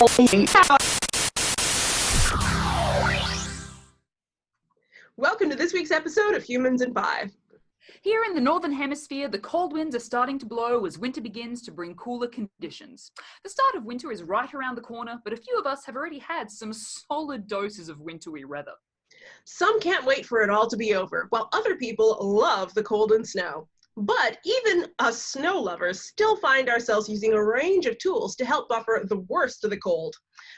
Welcome to this week's episode of Humans in 5. Here in the Northern Hemisphere, the cold winds are starting to blow as winter begins to bring cooler conditions. The start of winter is right around the corner, but a few of us have already had some solid doses of wintry weather. Some can't wait for it all to be over, while other people love the cold and snow. But even us snow lovers still find ourselves using a range of tools to help buffer the worst of the cold.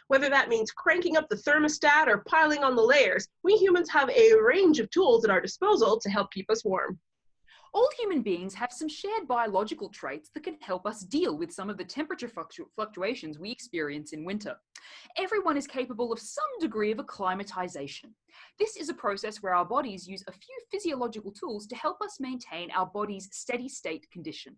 Whether that means cranking up the thermostat or piling on the layers, we humans have a range of tools at our disposal to help keep us warm. All human beings have some shared biological traits that can help us deal with some of the temperature fluctuations we experience in winter. Everyone is capable of some degree of acclimatization. This is a process where our bodies use a few physiological tools to help us maintain our body's steady state condition.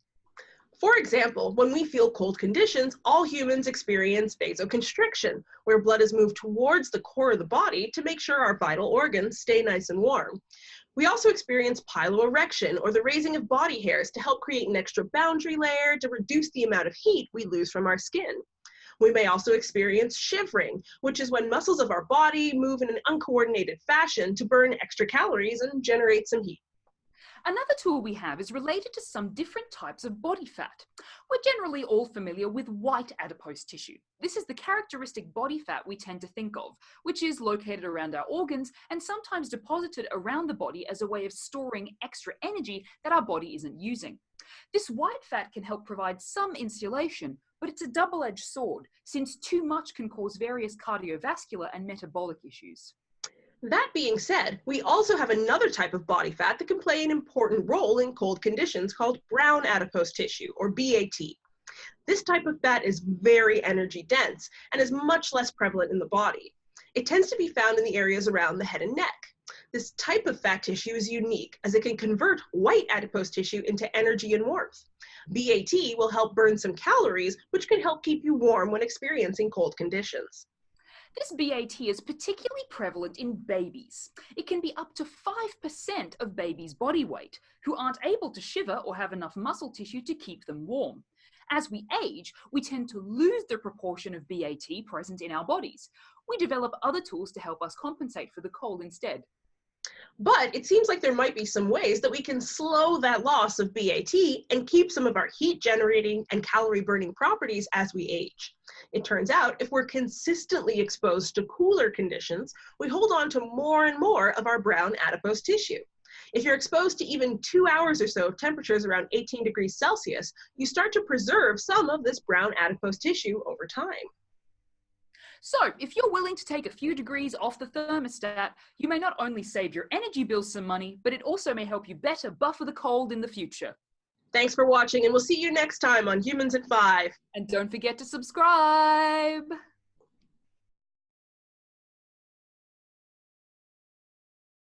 For example, when we feel cold conditions, all humans experience vasoconstriction, where blood is moved towards the core of the body to make sure our vital organs stay nice and warm. We also experience piloerection, or the raising of body hairs, to help create an extra boundary layer to reduce the amount of heat we lose from our skin. We may also experience shivering, which is when muscles of our body move in an uncoordinated fashion to burn extra calories and generate some heat. Another tool we have is related to some different types of body fat. We're generally all familiar with white adipose tissue. This is the characteristic body fat we tend to think of, which is located around our organs and sometimes deposited around the body as a way of storing extra energy that our body isn't using. This white fat can help provide some insulation, but it's a double-edged sword, since too much can cause various cardiovascular and metabolic issues. That being said, we also have another type of body fat that can play an important role in cold conditions called brown adipose tissue, or BAT. This type of fat is very energy dense and is much less prevalent in the body. It tends to be found in the areas around the head and neck. This type of fat tissue is unique as it can convert white adipose tissue into energy and warmth. BAT will help burn some calories, which can help keep you warm when experiencing cold conditions. This BAT is particularly prevalent in babies. It can be up to 5% of babies' body weight, who aren't able to shiver or have enough muscle tissue to keep them warm. As we age, we tend to lose the proportion of BAT present in our bodies. We develop other tools to help us compensate for the cold instead. But it seems like there might be some ways that we can slow that loss of BAT and keep some of our heat generating and calorie burning properties as we age. It turns out if we're consistently exposed to cooler conditions, we hold on to more and more of our brown adipose tissue. If you're exposed to even 2 hours or so of temperatures around 18 degrees Celsius, you start to preserve some of this brown adipose tissue over time. So, if you're willing to take a few degrees off the thermostat, you may not only save your energy bills some money, but it also may help you better buffer the cold in the future. Thanks for watching, and we'll see you next time on Humans in 5. And don't forget to subscribe!